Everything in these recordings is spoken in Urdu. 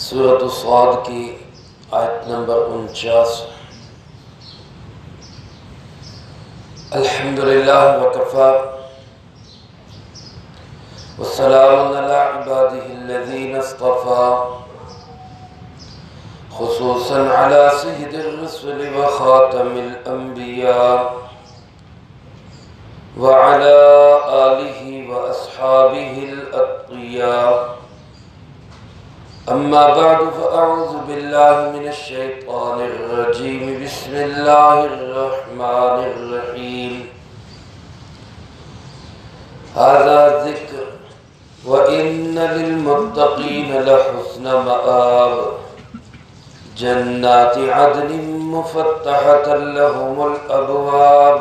سورۃ الصاد کی آیت نمبر 49۔ الحمدللہ وکفا والسلام علی عبادہ الذین اصطفى خصوصا علی سید الرسل وخاتم الانبیاء وعلى آلہ واصحابہ الاتقیاء۔ أما بعد فأعوذ بالله من الشيطان الرجيم بسم الله الرحمن الرحيم۔ هذا ذكر وإن للمتقين لحسن مآب جنات عدن مفتحة لهم الأبواب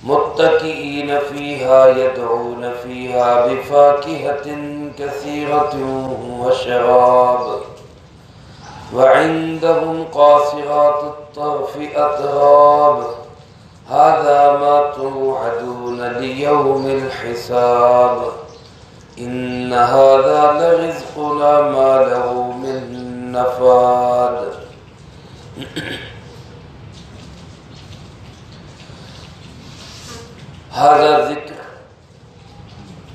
متكئين فيها يدعون فيها بفاكهة كثيرة وشراب وعندهم قاصرات الطرف أتراب هذا ما توعدون ليوم الحساب إن هذا لرزقنا ما له من نفاد۔ هذا ذکر،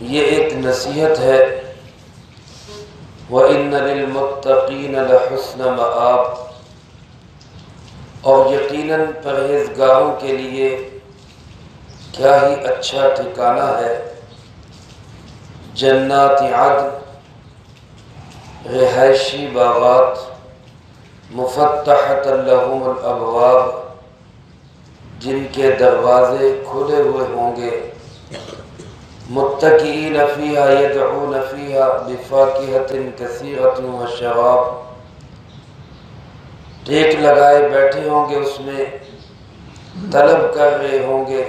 یہ ایک نصیحت ہے۔ وَإِنَّ لِلْمُتَّقِينَ لَحُسْنَ مَآب، اور یقیناً پرہیزگاروں کے لیے کیا ہی اچھا ٹھکانہ ہے۔ جنات عدن، رہائشی باغات، مفتحۃ لہم الابواب، جن کے دروازے کھلے ہوئے ہوں گے۔ متکئین فیہا یدعون فیہا بفاکہۃ کثیرۃ وشراب، ٹیک لگائے بیٹھے ہوں گے، اس میں طلب کر رہے ہوں گے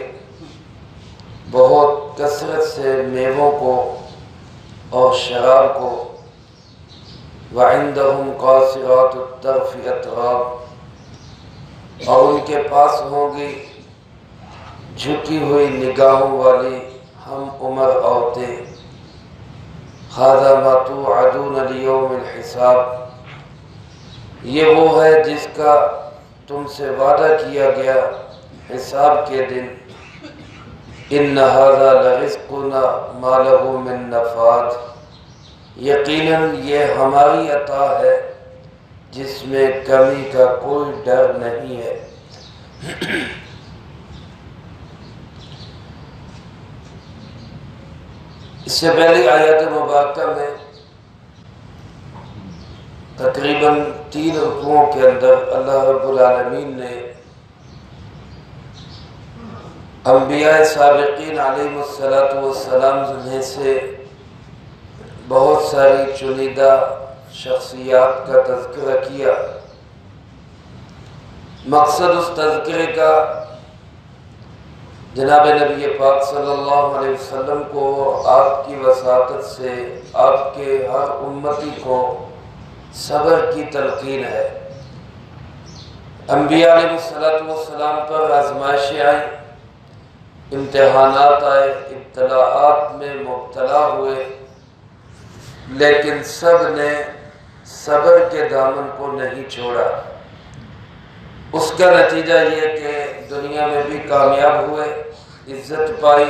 بہت کثرت سے میووں کو اور شراب کو۔ وعندہم قاصرات الطرف اتراب، اور ان کے پاس ہوں گی جھکی ہوئی نگاہوں والی ہم عمر عورتیں۔ ھذا ما توعدون لیوم الحساب، یہ وہ ہے جس کا تم سے وعدہ کیا گیا حساب کے دن۔ ان ھذا لرزقنا ما له من نفاد، یقیناً یہ ہماری عطا ہے جس میں کمی کا کوئی ڈر نہیں ہے۔ اس سے پہلی آیت مبارکہ میں تقریباً 3 رکوعوں کے اندر اللہ رب العالمین نے انبیاء سابقین علیہ السلام میں سے بہت ساری چنیدہ شخصیات کا تذکرہ کیا۔ مقصد اس تذکرے کا جناب نبی پاک صلی اللہ علیہ وسلم کو آپ کی وساطت سے آپ کے ہر امتی کو صبر کی تلقین ہے۔ انبیاء علیہ السلام پر آزمائشیں آئیں، امتحانات آئے، ابتلاءات میں مبتلا ہوئے، لیکن سب نے صبر کے دامن کو نہیں چھوڑا۔ اس کا نتیجہ یہ کہ دنیا میں بھی کامیاب ہوئے، عزت پائی،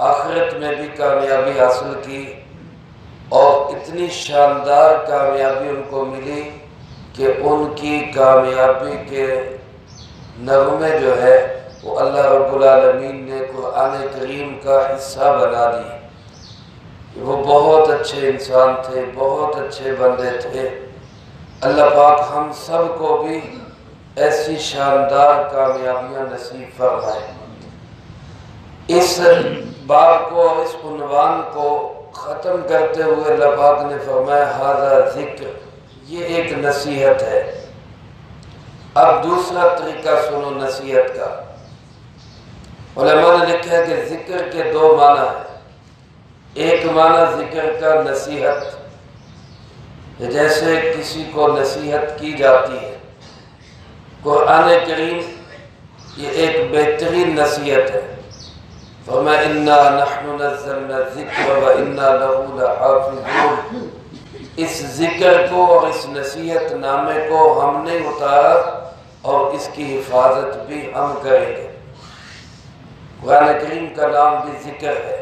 آخرت میں بھی کامیابی حاصل کی، اور اتنی شاندار کامیابی ان کو ملی کہ ان کی کامیابی کے نغمے جو ہے وہ اللہ رب العالمین نے قرآن کریم کا حصہ بنا دی۔ وہ بہت اچھے انسان تھے، بہت اچھے بندے تھے۔ اللہ پاک ہم سب کو بھی ایسی شاندار کامیابیاں نصیب فرمائے۔ اس باب کو اور اس عنوان کو ختم کرتے ہوئے اللہ پاک نے فرمایا ھذا ذکر، یہ ایک نصیحت ہے۔ اب دوسرا طریقہ سنو نصیحت کا۔ علماء نے لکھا ہے کہ ذکر کے 2 معنی ہیں۔ ایک معنی ذکر کا نصیحت، جیسے کسی کو نصیحت کی جاتی ہے۔ قرآن کریم یہ ایک بہترین نصیحت ہے۔ فرمایا اِنَّا نَحْنُ نَزَّلْنَا الذِّكْرَ وَإِنَّا لَهُ لَحَافِظُونَ، اس ذکر کو اور اس نصیحت نامے کو ہم نے اتارا اور اس کی حفاظت بھی ہم کریں گے۔ قرآن کریم کا نام بھی ذکر ہے،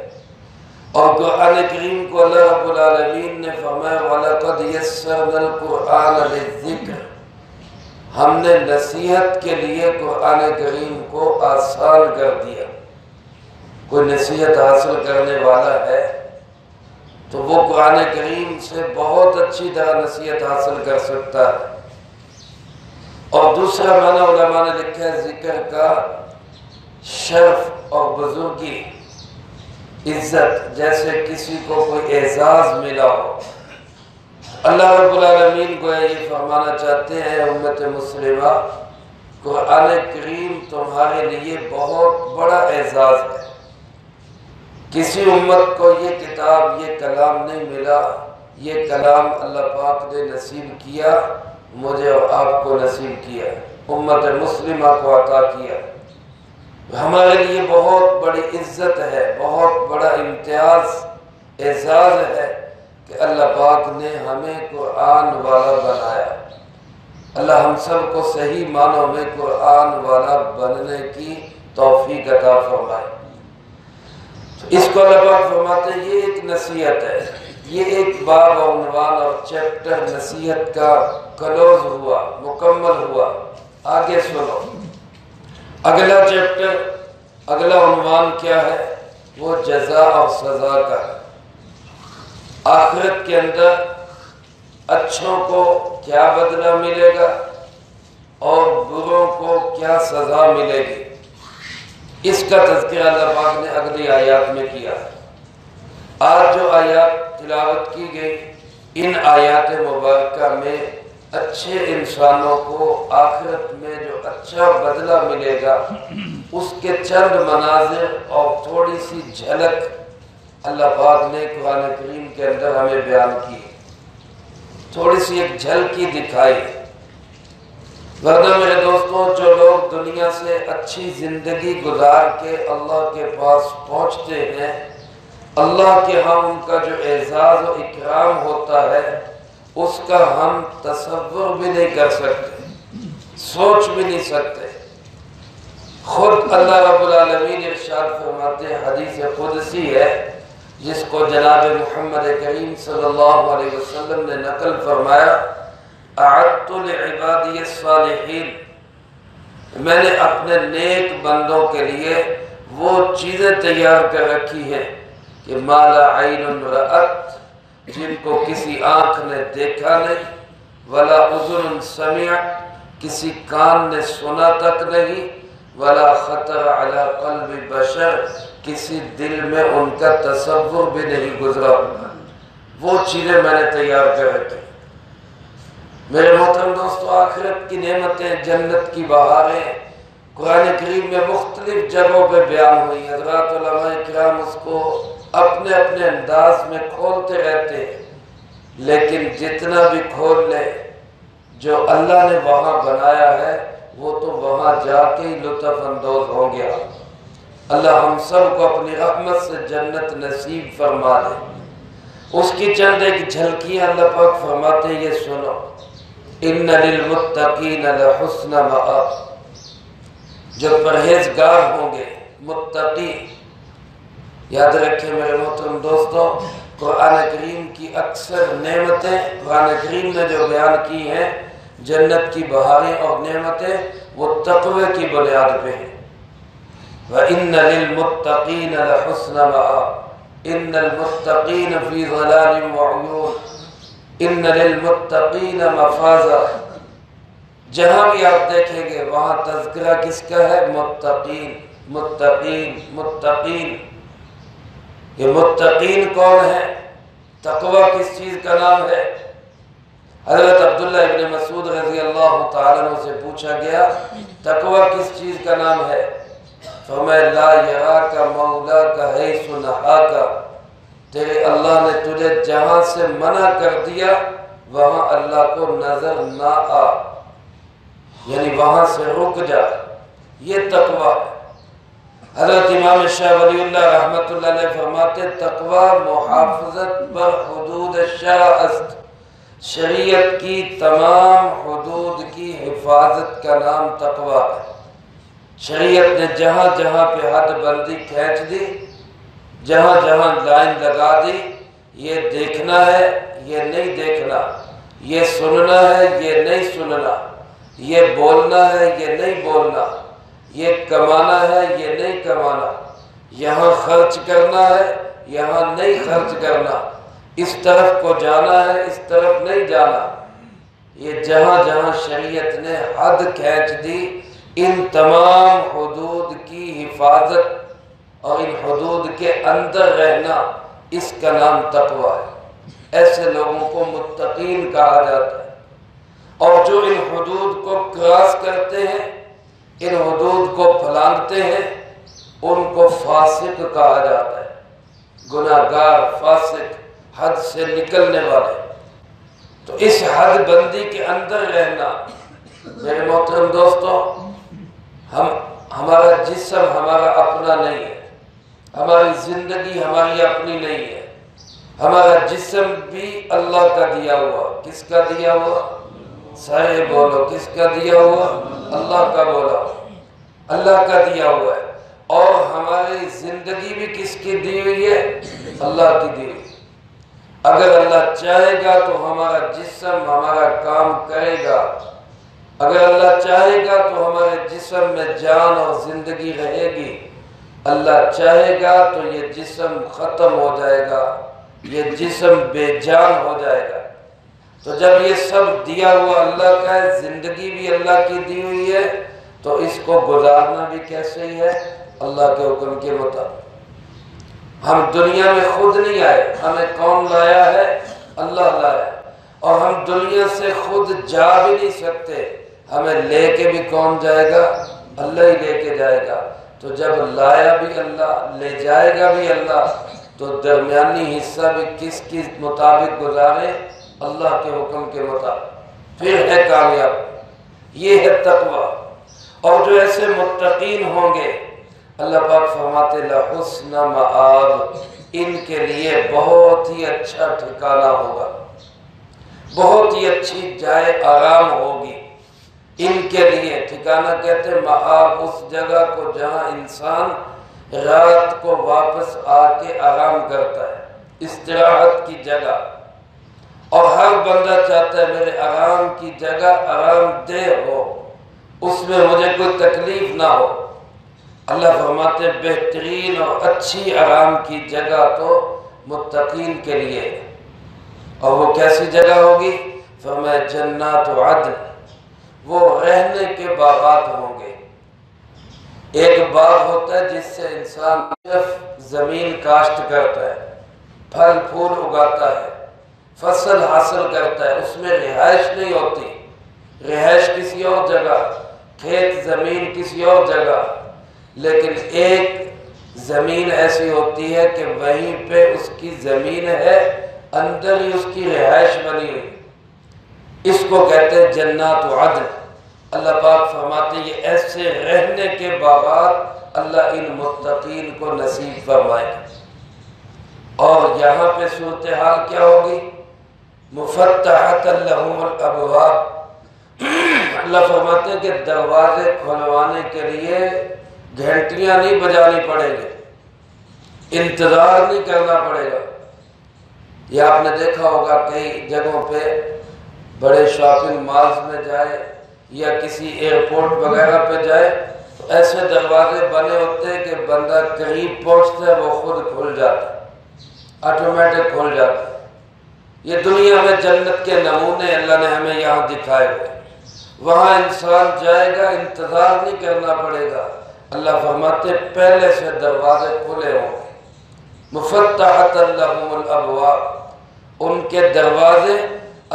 اور قرآن کریم کو اللہ رب العالمین نے فرمایا وَلَقَدْ يَسَّرْنَا الْقُرْآنَ لِلذِّكْرِ، ہم نے نصیحت کے لیے قرآن کریم کو آسان کر دیا۔ کوئی نصیحت حاصل کرنے والا ہے تو وہ قرآن کریم سے بہت اچھی طرح نصیحت حاصل کر سکتا ہے۔ اور دوسرا معنی علماء نے لکھا ہے ذکر کا شرف اور بزرگی، عزت، جیسے کسی کو کوئی اعزاز ملا ہو۔ اللہ رب العالمین کو یہ فرمانا چاہتے ہیں امت مسلمہ، قرآن کریم تمہارے لیے بہت بڑا اعزاز ہے۔ کسی امت کو یہ کتاب، یہ کلام نہیں ملا، یہ کلام اللہ پاک نے نصیب کیا، مجھے اور آپ کو نصیب کیا، امت مسلمہ کو عطا کیا۔ ہمارے لیے بہت بڑی عزت ہے، بہت بڑا امتیاز، اعزاز ہے کہ اللہ پاک نے ہمیں قرآن والا بنایا۔ اللہ ہم سب کو صحیح معنوں میں قرآن والا بننے کی توفیق عطا فرمائے۔ اس کو اللہ پاک فرماتے ہیں یہ ایک نصیحت ہے، یہ ایک باب اور عنوان اور چیپٹر نصیحت کا کلوز ہوا، مکمل ہوا۔ آگے سنو، اگلا چیپٹر، اگلا عنوان کیا ہے؟ وہ جزا اور سزا کا ہے۔ آخرت کے اندر اچھوں کو کیا بدلہ ملے گا اور بروں کو کیا سزا ملے گی، اس کا تذکرہ اللہ پاک نے اگلی آیات میں کیا۔ آج جو آیات تلاوت کی گئی، ان آیات مبارکہ میں اچھے انسانوں کو آخرت میں جو اچھا بدلہ ملے گا اس کے چند مناظر اور تھوڑی سی جھلک اللہ پاک نے قرآن کریم کے اندر ہمیں بیان کی، تھوڑی سی ایک جھلکی دکھائی۔ ورنہ میرے دوستوں، جو لوگ دنیا سے اچھی زندگی گزار کے اللہ کے پاس پہنچتے ہیں، اللہ کے ہاں ان کا جو اعزاز و اکرام ہوتا ہے اس کا ہم تصور بھی نہیں کر سکتے، سوچ بھی نہیں سکتے۔ خود اللہ رب العالمین ارشاد فرماتے ہیں، حدیث قدسی ہے جس کو جناب محمد کریم صلی اللہ علیہ وسلم نے نقل فرمایا، اعدت لعبادی الصالحین، میں نے اپنے نیک بندوں کے لیے وہ چیزیں تیار کر رکھی ہیں کہ ما لا عین رأت، جن کو کسی آنکھ نے دیکھا نہیں، ولا اذن سمعت، کسی کان نے سنا تک نہیں، ولا خطر علی قلب بشر، کسی دل میں ان کا تصور بھی نہیں گزرا ہوگا۔ وہ چیزیں میں نے تیار کر رکھی۔ میرے محترم دوستو، آخرت کی نعمتیں، جنت کی بہاریں قرآن کریم میں مختلف جگہوں پہ بیان ہوئی۔ حضرات علماء کرام اس کو اپنے اپنے انداز میں کھولتے رہتے ہیں، لیکن جتنا بھی کھول لے، جو اللہ نے وہاں بنایا ہے وہ تو وہاں جا کے ہی لطف اندوز ہو گیا۔ اللہ ہم سب کو اپنی رحمت سے جنت نصیب فرما دے۔ اس کی چند ایک جھلکیاں اللہ پاک فرماتے ہیں، یہ سنو، ان للمتقین لحسن مآب، جو پرہیزگار ہوں گے، متقی، یاد رکھیں میرے محترم دوستوں، قرآن کریم کی اکثر نعمتیں قرآن کریم نے جو بیان کی ہیں، جنت کی بہاریں اور نعمتیں، وہ تقوی کی بنیاد پہ ہیں۔ وَإِنَّ لِلْمُتَّقِينَ لَحُسْنَ مَآب، إِنَّ الْمُتَّقِينَ فِي ظِلَالٍ وَعُيُونٍ، إِنَّ لِلْمُتَّقِينَ مَفَازًا۔ جہاں بھی آپ دیکھیں گے وہاں تذکرہ کس کا ہے؟ متقین، متقین، متقین۔ یہ متقین کون ہے؟ تقوی کس چیز کا نام ہے؟ حضرت عبداللہ ابن مسعود رضی اللہ تعالیٰ عنہ سے پوچھا گیا، تقوی کس چیز کا نام ہے؟ فرمایا، لا یراک مولاک حیث نہاک، تیرے اللہ نے تجھے جہاں سے منع کر دیا وہاں اللہ کو نظر نہ آ، یعنی وہاں سے رک جا، یہ تقوی ہے۔ حضرت امام شاہ ولی اللہ رحمت اللہ علیہ فرماتے، تقوی محافظت بر حدود الشرع است، شریعت کی تمام حدود کی حفاظت کا نام تقویٰ ہے۔ شریعت نے جہاں جہاں پہ حد بندی کھینچ دی، جہاں جہاں لائن لگا دی، یہ دیکھنا ہے، یہ نہیں دیکھنا، یہ سننا ہے، یہ نہیں سننا، یہ بولنا ہے، یہ نہیں بولنا، یہ کمانا ہے، یہ نہیں کمانا، یہاں خرچ کرنا ہے، یہاں نہیں خرچ کرنا، اس طرف کو جانا ہے، اس طرف نہیں جانا، یہ جہاں جہاں شریعت نے حد کھینچ دی، ان تمام حدود کی حفاظت اور ان حدود کے اندر رہنا، اس کا نام تقویٰ ہے۔ ایسے لوگوں کو متقین کہا جاتا ہے، اور جو ان حدود کو کراس کرتے ہیں، ان حدود کو پھلانگتے ہیں، ان کو فاسق کہا جاتا ہے، گناہگار، فاسق، حد سے نکلنے والے۔ تو اس حد بندی کے اندر رہنا، میرے محترم دوستو، ہمارا جسم ہمارا اپنا نہیں ہے، ہماری زندگی ہماری اپنی نہیں ہے، ہمارا جسم بھی اللہ کا دیا ہوا۔ کس کا دیا ہوا؟ سارے بولو، کس کا دیا ہوا؟ اللہ کا بولو، اللہ کا دیا ہوا ہے۔ اور ہماری زندگی بھی کس کی دی ہوئی ہے؟ اللہ کی دی ہوئی۔ اگر اللہ چاہے گا تو ہمارا جسم ہمارا کام کرے گا، اگر اللہ چاہے گا تو ہمارے جسم میں جان اور زندگی رہے گی، اللہ چاہے گا تو یہ جسم ختم ہو جائے گا، یہ جسم بے جان ہو جائے گا۔ تو جب یہ سب دیا ہوا اللہ کا ہے، زندگی بھی اللہ کی دی ہوئی ہے، تو اس کو گزارنا بھی کیسے ہی ہے؟ اللہ کے حکم کے مطابق۔ ہم دنیا میں خود نہیں آئے، ہمیں کون لایا ہے؟ اللہ لایا، اور ہم دنیا سے خود جا بھی نہیں سکتے، ہمیں لے کے بھی کون جائے گا؟ اللہ ہی لے کے جائے گا۔ تو جب لایا بھی اللہ، لے جائے گا بھی اللہ، تو درمیانی حصہ بھی کس کے مطابق گزارے؟ اللہ کے حکم کے مطابق، پھر ہے کامیاب۔ یہ ہے تقویٰ۔ اور جو ایسے متقین ہوں گے، اللہ پاک فرماتے لحسن مآب، ان کے لیے بہت ہی اچھا ٹھکانہ ہوگا، بہت ہی اچھی جائے آرام ہوگی۔ ان کے لیے ٹھکانہ کہتے ہیں مآب، اس جگہ کو جہاں انسان رات کو واپس آ کے آرام کرتا ہے، استراحت کی جگہ۔ اور ہر بندہ چاہتا ہے میرے آرام کی جگہ آرام دہ ہو، اس میں مجھے کوئی تکلیف نہ ہو۔ اللہ فرماتے ہیں بہترین اور اچھی آرام کی جگہ تو متقین کے لیے ہے۔ اور وہ کیسی جگہ ہوگی؟ فرمایا جنات عدن، وہ رہنے کے باغات ہوں گے۔ ایک باغ ہوتا ہے جس سے انسان صرف زمین کاشت کرتا ہے، پھل پھول اگاتا ہے، فصل حاصل کرتا ہے، اس میں رہائش نہیں ہوتی، رہائش کسی اور جگہ، کھیت زمین کسی اور جگہ۔ لیکن ایک زمین ایسی ہوتی ہے کہ وہیں پہ اس کی زمین ہے، اندر ہی اس کی رہائش بنی ہوئی، اس کو کہتے ہیں جنات عدن۔ اللہ پاک فرماتے ہیں یہ ایسے رہنے کے باغات اللہ ان متقین کو نصیب فرمائے۔ اور یہاں پہ صورتحال کیا ہوگی؟ مفتحۃ لہم الابواب، اللہ فرماتے ہیں کہ دروازے کھلوانے کے لیے گھنٹیاں نہیں بجانی پڑیں گے، انتظار نہیں کرنا پڑے گا۔ یہ آپ نے دیکھا ہوگا کئی جگہوں پہ بڑے شاپنگ مالز میں جائے یا کسی ایئرپورٹ وغیرہ پہ جائے تو ایسے دروازے بنے ہوتے ہیں کہ بندہ قریب پہنچتا ہے وہ خود کھل جاتا ہے، آٹومیٹک کھل جاتا ہے۔ یہ دنیا میں جنت کے نمونے اللہ نے ہمیں یہاں دکھائے ہوئے، وہاں انسان جائے گا انتظار نہیں کرنا پڑے گا۔ اللہ فرماتے پہلے سے دروازے کھلے ہوں گے، مفتحۃ لہم الابواب، ان کے دروازے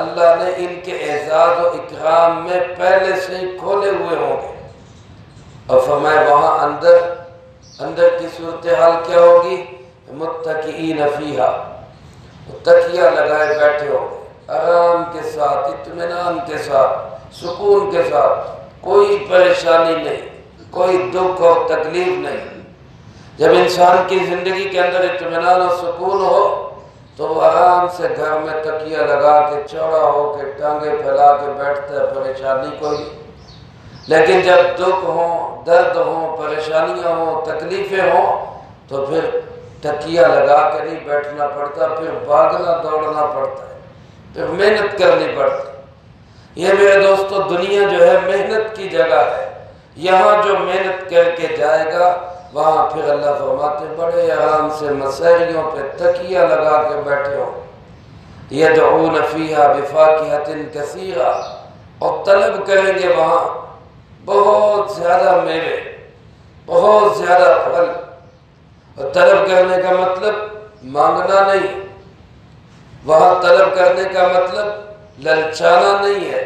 اللہ نے ان کے اعزاز و اکرام میں پہلے سے ہی کھولے ہوئے ہوں گے۔ اور فرمایا وہاں اندر کی صورتحال کیا ہوگی؟ متکئین فیہا، تکیہ لگائے بیٹھے ہوں گے، آرام کے ساتھ، اطمینان کے ساتھ، سکون کے ساتھ، کوئی پریشانی نہیں، کوئی دکھ اور تکلیف نہیں۔ جب انسان کی زندگی کے اندر اطمینان اور سکون ہو تو وہ آرام سے گھر میں تکیہ لگا کے چوڑا ہو کے ٹانگیں پھیلا کے بیٹھتا ہے، پریشانی کوئی۔ لیکن جب دکھ ہوں، درد ہوں، پریشانیاں ہوں، تکلیفیں ہوں تو پھر تکیہ لگا کے نہیں بیٹھنا پڑتا، پھر بھاگنا دوڑنا پڑتا ہے، پھر محنت کرنی پڑتی۔ یہ میرے دوستو دنیا جو ہے محنت کی جگہ ہے، یہاں جو محنت کر کے جائے گا وہاں پھر اللہ فرماتے بڑے آرام سے مسیریوں پہ تکیہ لگا کے بیٹھے ہو، یدعون فیہا بفاکہۃ کثیرہ، اور طلب کریں گے وہاں بہت زیادہ میوے، بہت زیادہ پھل۔ اور طلب کرنے کا مطلب مانگنا نہیں، وہاں طلب کرنے کا مطلب للچانا نہیں ہے،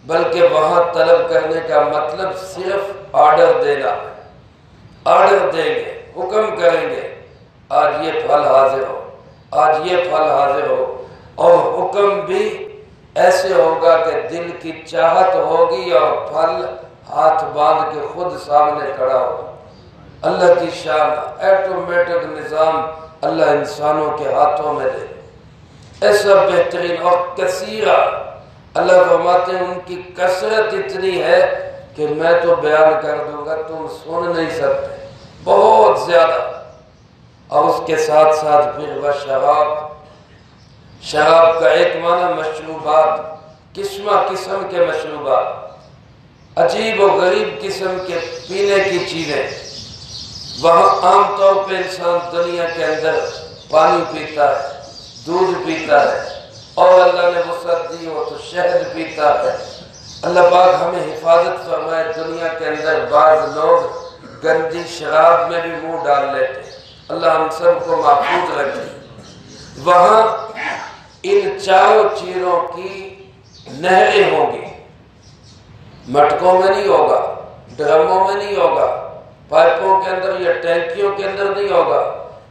بلکہ وہاں طلب کرنے کا مطلب صرف آرڈر دینا۔ آرڈر دیں گے، حکم کریں گے، آج یہ پھل حاضر ہو، آج یہ پھل حاضر ہو، اور حکم بھی ایسے ہوگا کہ دل کی چاہت ہوگی اور پھل ہاتھ باندھ کے خود سامنے کھڑا ہوگا۔ اللہ کی شان، ایٹومیٹک نظام اللہ انسانوں کے ہاتھوں میں دے، ایسا بہترین اور کثیرہ۔ اللہ فرماتے ہیں ان کی کثرت اتنی ہے کہ میں تو بیان کر دوں گا تم سن نہیں سکتے، بہت زیادہ۔ اور اس کے ساتھ ساتھ پھر وہ شراب، شراب کا ایک معنی مشروبات، قسمہ قسم کے مشروبات، عجیب و غریب قسم کے پینے کی چیزیں۔ وہاں عام طور پہ انسان دنیا کے اندر پانی پیتا ہے، دودھ پیتا ہے، اور اللہ نے وسعت دی ہو تو شہد پیتا ہے۔ اللہ پاک ہمیں حفاظت فرمائے، دنیا کے اندر بعض لوگ گندی شراب میں بھی منہ ڈال لیتے، اللہ ہم سب کو محفوظ رکھے۔ وہاں ان چاروں چیزوں کی نہریں ہوں گی، مٹکوں میں نہیں ہوگا، ڈرموں میں نہیں ہوگا، پائپوں کے اندر یا ٹینکیوں کے اندر نہیں ہوگا،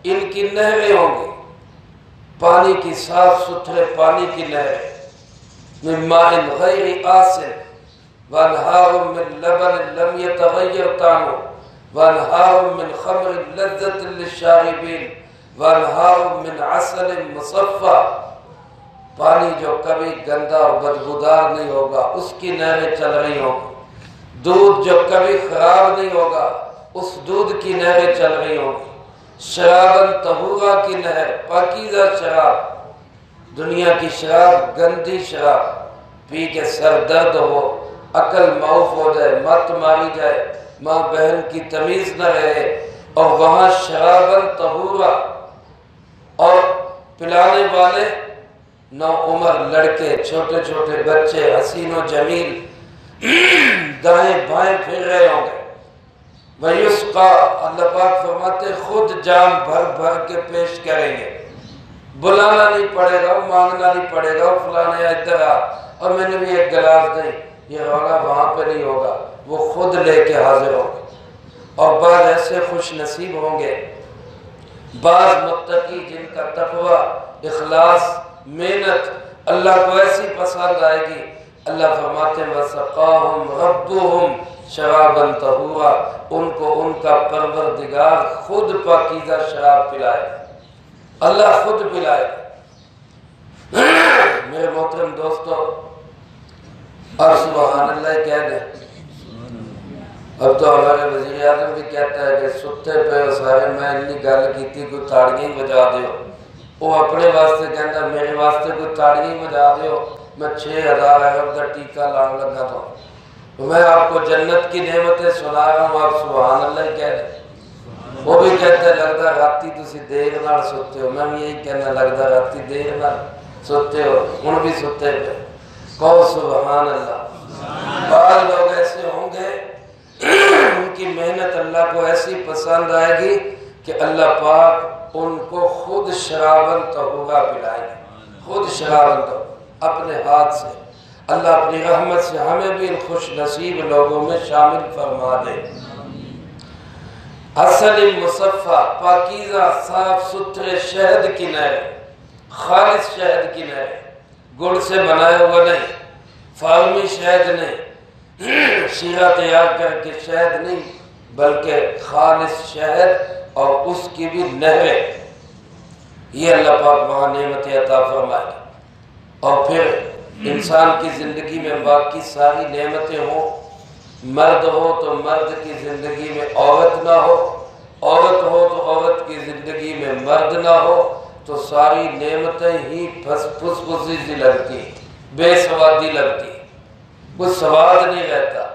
ان کی نہریں ہوں گی، پانی کی صاف ستھرے پانی کی نہریں، من ماء غیر آسن وانہار من لبن لم یتغیر طعمہ وانہار من خمر لذت للشاربین وانہار من عسل مصفى، پانی جو کبھی گندا اور بدبودار نہیں ہوگا اس کی نہریں چل رہی ہوگی، دودھ جو کبھی خراب نہیں ہوگا اس دودھ کی نہریں چل رہی ہوگی، شراباً طہورا کی نہر، پاکیزہ شراب۔ دنیا کی شراب گندی شراب پی کے سر درد ہو، عقل معوف ہو جائے، مت ماری جائے، ماں بہن کی تمیز نہ رہے، اور وہاں شراباً طہورا، اور پلانے والے نو عمر لڑکے، چھوٹے چھوٹے بچے، حسین و جمیل دائیں بائیں پھر رہے ہوں گے۔ وَيُسْقَى، اللہ پاک فرماتے خود جام بھر بھر کے پیش کریں گے، بلانا نہیں پڑے گا، مانگنا نہیں پڑے گا، فلانے ادھر آ اور میں نے بھی ایک گلاس دیں، یہ رونا وہاں پہ نہیں ہوگا، وہ خود لے کے حاضر ہوں گے۔ اور بعض ایسے خوش نصیب ہوں گے، بعض متقی جن کا تقوی، اخلاص، محنت اللہ کو ایسی پسند آئے گی، اللہ فرماتے ہیں وَسَقَاهُمْ رَبُّهُمْ شَرَابًا طَهُورًا، ان کو ان کا پروردگار خود پاکیزہ شراب پلائے، اللہ خود پلائے۔ میرے محترم دوستو، اور سبحان اللہ کہہ دیں، اب تو ہمارے وزیر اعظم بھی کہتا ہے کہ ستے پہ سارے میں انی گل کی کوئی تاڑیاں بجا دیو، وہ اپنے واسطے کہتا میرے واسطے کوئی تاڑیاں بجا دیو، میں 6000 ارب کا ٹیکہ لان لگا تھا۔ میں آپ کو جنت کی نعمتیں سنا رہا ہوں، آپ سبحان اللہ کہہ دیں۔ وہ بھی کہتے ہیں لگتا راتی تسی دیر نال ستے ہو، میں بھی یہی کہنا لگتا راتی دیر نال ستے ہو، ان بھی ستے پہ کہو سبحان اللہ۔ بعض لوگ ایسے ہوں گے ان کی محنت اللہ کو ایسی پسند آئے گی کہ اللہ پاک ان کو خود شراباً طہورا پلائے گی، خود شراباً طہورا اپنے ہاتھ سے۔ اللہ اپنی رحمت سے ہمیں بھی ان خوش نصیب لوگوں میں شامل فرما دے۔ عسل مصفى، پاکیزہ صاف ستھرے شہد کی نہر، خالص شہد کی نہر، گڑ سے بنایا ہوا نہیں، فارمی شہد نہیں، شیرہ تیار کر کے شہد نہیں، بلکہ خالص شہد اور اس کی بھی نہریں۔ یہ اللہ پاک وہاں نعمت عطا فرمائے گا۔ اور پھر انسان کی زندگی میں باقی ساری نعمتیں ہوں، مرد ہو تو مرد کی زندگی میں عورت نہ ہو، عورت ہو تو عورت کی زندگی میں مرد نہ ہو، تو ساری نعمتیں ہی پھس پھسی سی لگتی، بے سوادی لگتی، کچھ سواد نہیں رہتا۔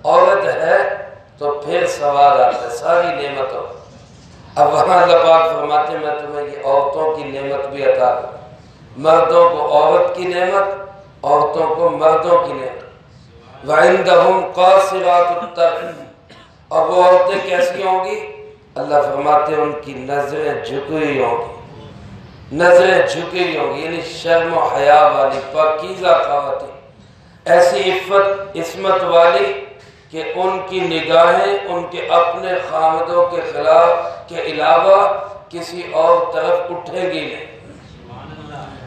عورت ہے تو پھر سواد آتا ہے ساری نعمتوں۔ اب وہاں اللہ پاک فرماتے ہیں میں تمہیں یہ عورتوں کی نعمت بھی عطا کروں، مردوں کو عورت کی نعمت، عورتوں کو مردوں کی نعمت۔ وَعِندَهُمْ قَاصِرَاتُ الطَّرْفِ، اور وہ عورتیں کیسی ہوں گی؟ اللہ فرماتے ہیں ان کی نظریں جھکی ہوئی ہوں گی، نظریں جھکی ہوئی ہوں گی، یعنی شرم و حیا والی پاکیزہ خواتین، ایسی عفت عصمت والی کہ ان کی نگاہیں ان کے اپنے خامدوں کے خلاف کے علاوہ کسی اور طرف اٹھے گی نہیں۔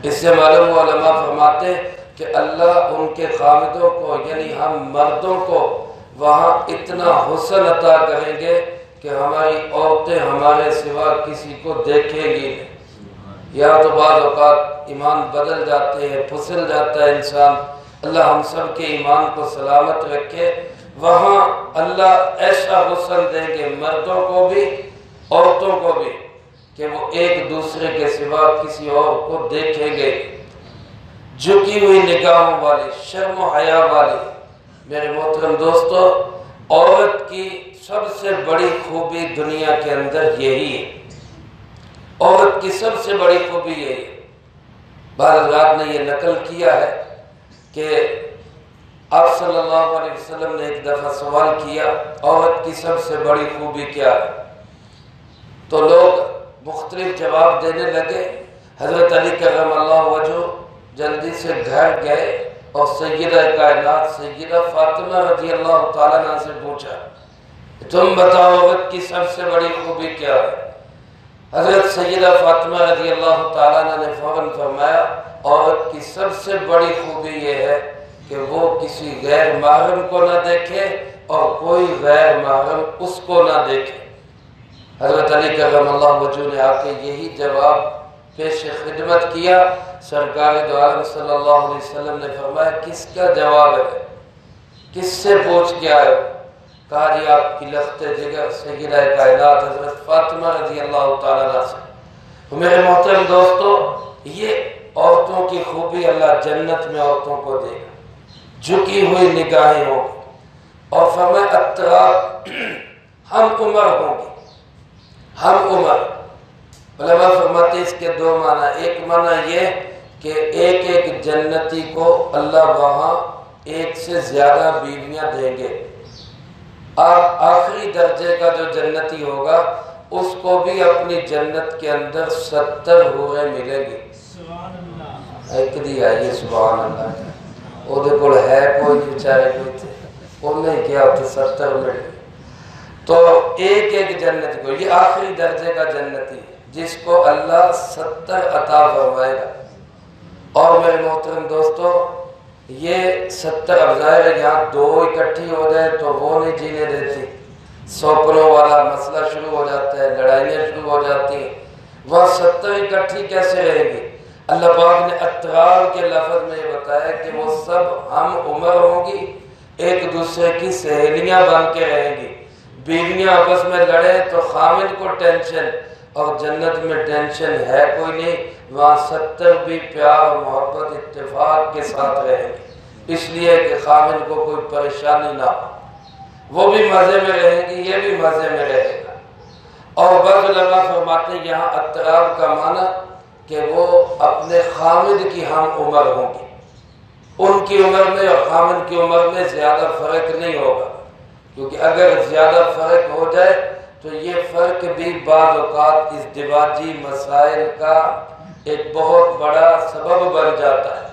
اس سے معلوم ہوا، علماء فرماتے ہیں کہ اللہ ان کے خامدوں کو یعنی ہم مردوں کو وہاں اتنا حسن عطا کریں گے کہ ہماری عورتیں ہمارے سوا کسی کو دیکھیں گی نہیں۔ یا تو بعض اوقات ایمان بدل جاتے ہیں، پھسل جاتا ہے انسان، اللہ ہم سب کے ایمان کو سلامت رکھے۔ وہاں اللہ ایسا حسن دیں گے مردوں کو بھی عورتوں کو بھی کہ وہ ایک دوسرے کے سوا کسی اور کو دیکھیں گے۔ جھکی ہوئی نگاہوں والی، شرم و حیا والی۔ میرے محترم دوستو، عورت کی سب سے بڑی خوبی دنیا کے اندر یہی ہے، عورت کی سب سے بڑی خوبی یہی ہے۔ بعض حضرات نے یہ نقل کیا ہے کہ آپ صلی اللہ علیہ وسلم نے ایک دفعہ سوال کیا عورت کی سب سے بڑی خوبی کیا ہے، تو لوگ مختلف جواب دینے لگے۔ حضرت علی کرم اللہ وجہ جلدی سے گھر گئے اور سیدہ کائنات سیدہ فاطمہ رضی اللہ تعالیٰ عنہ سے پوچھا تم بتاؤ عورت کی سب سے بڑی خوبی کیا ہے؟ حضرت سیدہ فاطمہ رضی اللہ تعالیٰ عنہ نے فوراً فرمایا عورت کی سب سے بڑی خوبی یہ ہے کہ وہ کسی غیر محرم کو نہ دیکھے اور کوئی غیر محرم اس کو نہ دیکھے۔ حضرت علی کرم اللہ وجہ نے آ کے یہی جواب پیش خدمت کیا۔ سرکار دو عالم صلی اللہ علیہ وسلم نے فرمایا کس کا جواب ہے، کس سے پوچھ کے آئے؟ کہا جی آپ کی لخت جگر سیدہ کائنات حضرت فاطمہ رضی اللہ تعالیٰ عنہ سے۔ میرے محترم دوستو، یہ عورتوں کی خوبی اللہ جنت میں عورتوں کو دے گا، جھکی ہوئی نگاہیں ہوں گی، اور فرمایا اطراف ہم عمر ہوں گی، ہم عمر۔ علماء فرماتے ہیں اس کے دو معنی، ایک معنی یہ کہ ایک ایک جنتی کو اللہ وہاں ایک سے زیادہ بیویاں دیں گے۔ آخری درجے کا جو جنتی ہوگا اس کو بھی اپنی جنت کے اندر 70 حوریں ملیں گی۔ ایک دی آئیے سبحان اللہ، وہ دیکھو ہے کوئی بیچارے کوئی تھے انہیں کیا ہوتے 70 مل گئے۔ تو ایک ایک جنت کو، یہ آخری درجے کا جنتی ہے جس کو اللہ 70 عطا فرمائے گا۔ اور میرے محترم دوستو، یہ 70 افضائر یہاں دو اکٹھی ہو جائے تو وہ نہیں جینے دیتی، سوپروں والا مسئلہ شروع ہو جاتا ہے، لڑائیاں شروع ہو جاتی ہیں۔ وہاں 70 اکٹھی کیسے رہیں گی؟ اللہ پاک نے اطرار کے لفظ میں یہ بتایا کہ وہ سب ہم عمر ہوں گی، ایک دوسرے کی سہیلیاں بن کے رہیں گی۔ بیویاں آپس میں لڑے تو خامد کو ٹینشن، اور جنت میں ٹینشن ہے کوئی نہیں، وہاں 70 بھی پیار محبت اتفاق کے ساتھ رہیں گے، اس لیے کہ خامد کو کوئی پریشانی نہ ہو، وہ بھی مزے میں رہیں گی، یہ بھی مزے میں رہے گا۔ اور بعض علماء فرماتے ہیں یہاں اطراب کا معنی کہ وہ اپنے خامد کی ہم عمر ہوں گی، ان کی عمر میں اور خامد کی عمر میں زیادہ فرق نہیں ہوگا، کیونکہ اگر زیادہ فرق ہو جائے تو یہ فرق بھی بعض اوقات ازدواجی مسائل کا ایک بہت بڑا سبب بن جاتا ہے۔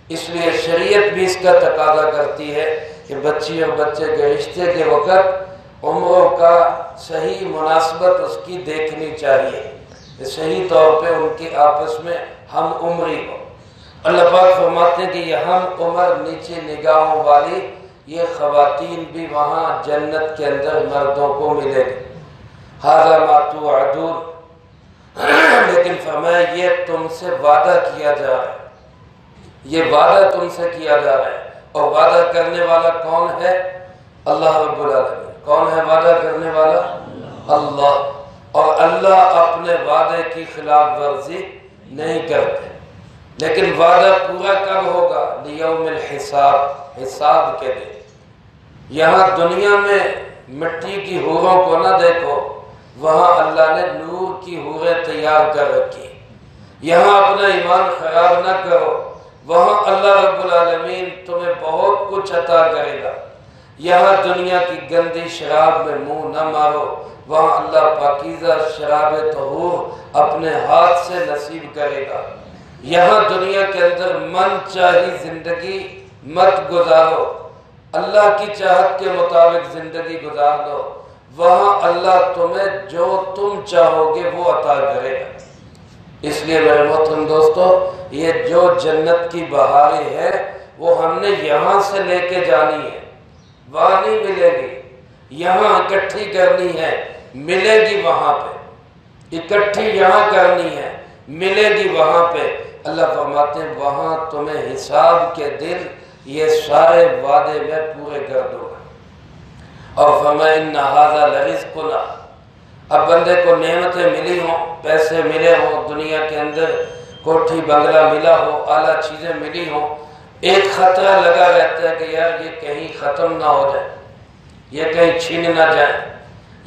اس لیے شریعت بھی اس کا تقاضا کرتی ہے کہ بچی اور بچے کے رشتے کے وقت عمروں کا صحیح مناسبت اس کی دیکھنی چاہیے، صحیح طور پہ ان کی آپس میں ہم عمری ہو۔ اللہ پاک فرماتے ہیں کہ یہ ہم عمر نیچے نگاہوں والی یہ خواتین بھی وہاں جنت کے اندر مردوں کو ملے گی۔ ھذا ما توعدون، لیکن فرمایا یہ تم سے وعدہ کیا جا رہا ہے، یہ وعدہ تم سے کیا جا رہا ہے، اور وعدہ کرنے والا کون ہے؟ اللہ رب العالمین۔ کون ہے وعدہ کرنے والا؟ اللہ۔ اور اللہ اپنے وعدے کی خلاف ورزی نہیں کرتے، لیکن وعدہ پورا کب ہوگا؟ لیوم الحساب، حساب کے دن۔ یہاں دنیا میں مٹی کی حوروں کو نہ دیکھو، وہاں اللہ نے نور کی حوریں تیار کر رکھی۔ یہاں اپنا ایمان خراب نہ کرو، وہاں اللہ رب العالمین تمہیں بہت کچھ عطا کرے گا۔ یہاں دنیا کی گندی شراب میں منہ نہ مارو، وہاں اللہ پاکیزہ شراب طہور اپنے ہاتھ سے نصیب کرے گا۔ یہاں دنیا کے اندر من چاہی زندگی مت گزارو، اللہ کی چاہت کے مطابق زندگی گزار دو، وہاں اللہ تمہیں جو تم چاہو گے وہ عطا کرے گا۔ اس لیے میرے محترم دوستو، یہ جو جنت کی بہاریں ہیں وہ ہم نے یہاں سے لے کے جانی ہے، وہاں نہیں ملے گی، یہاں اکٹھی کرنی ہے، ملے گی وہاں پہ، اکٹھی یہاں کرنی ہے، ملے گی وہاں پہ۔ اللہ فرماتے ہیں وہاں تمہیں حساب کے دن یہ سارے وعدے میں پورے کر دوں گا۔ اور فرمایا ان ھذا لرزقنا، اب بندے کو نعمتیں ملی ہوں، پیسے ملے ہوں، دنیا کے اندر کوٹھی بنگلہ ملا ہو، اعلیٰ چیزیں ملی ہوں، ایک خطرہ لگا رہتا ہے کہ یار یہ کہیں ختم نہ ہو جائے، یہ کہیں چھین نہ جائے،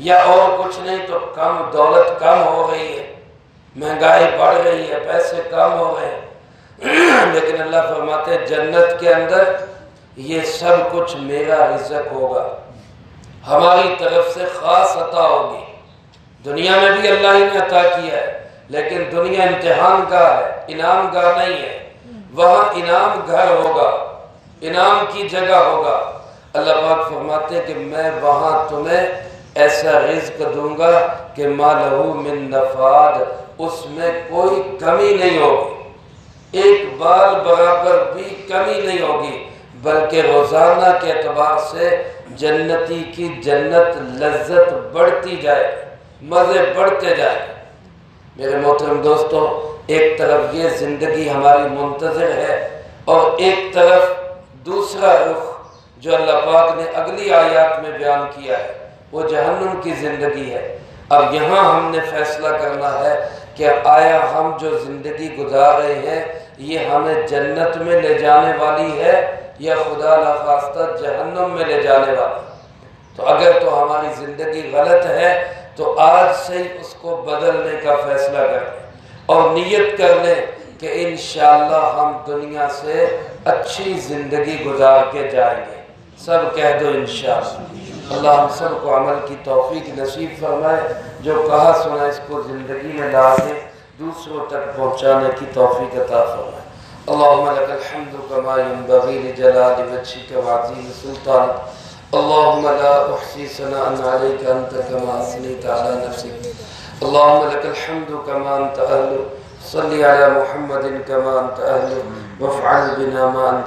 یا اور کچھ نہیں تو کم دولت کم ہو رہی ہے، مہنگائی بڑھ رہی ہے، پیسے کم ہو رہے ہیں۔ لیکن اللہ فرماتے ہیں جنت کے اندر یہ سب کچھ میرا رزق ہوگا، ہماری طرف سے خاص عطا ہوگی۔ دنیا میں بھی اللہ ہی نے عطا کیا ہے، لیکن دنیا امتحان گاہ ہے، انعام گاہ نہیں ہے، وہاں انعام گھر ہوگا، انعام کی جگہ ہوگا۔ اللہ پاک فرماتے ہیں کہ میں وہاں تمہیں ایسا رزق دوں گا کہ ما لہو من نفاد، اس میں کوئی کمی نہیں ہوگی، ایک بال برابر بھی کمی نہیں ہوگی، بلکہ روزانہ کے اعتبار سے جنتی کی جنت لذت بڑھتی جائے، مزے بڑھتے جائے۔ میرے محترم دوستو، ایک طرف یہ زندگی ہماری منتظر ہے، اور ایک طرف دوسرا رخ جو اللہ پاک نے اگلی آیات میں بیان کیا ہے وہ جہنم کی زندگی ہے۔ اب یہاں ہم نے فیصلہ کرنا ہے کہ آیا ہم جو زندگی گزار رہے ہیں یہ ہمیں جنت میں لے جانے والی ہے یا خدا نخواستہ جہنم میں لے جانے والی۔ تو اگر تو ہماری زندگی غلط ہے تو آج سے ہی اس کو بدلنے کا فیصلہ کریں اور نیت کر لیں کہ انشاءاللہ ہم دنیا سے اچھی زندگی گزار کے جائیں گے۔ سب کہہ دو انشاءاللہ۔ اللہ ہم سب کو عمل کی توفیق نصیب فرمائے، جو کہا سنا اس کو زندگی میں لا کے دوسروں تک پہنچانے کی توفیق عطا فرمائے۔ اللہم لک الحمد کما ینبغی لجلال وجہک وعظیم سلطانک، اللہم لا احصی ثناء علیک انت کما اثنیت علی نفسک، اللہم لک الحمد کما انت اہل، صلی علی محمد کما انت اہل، وافعل بنا ما انت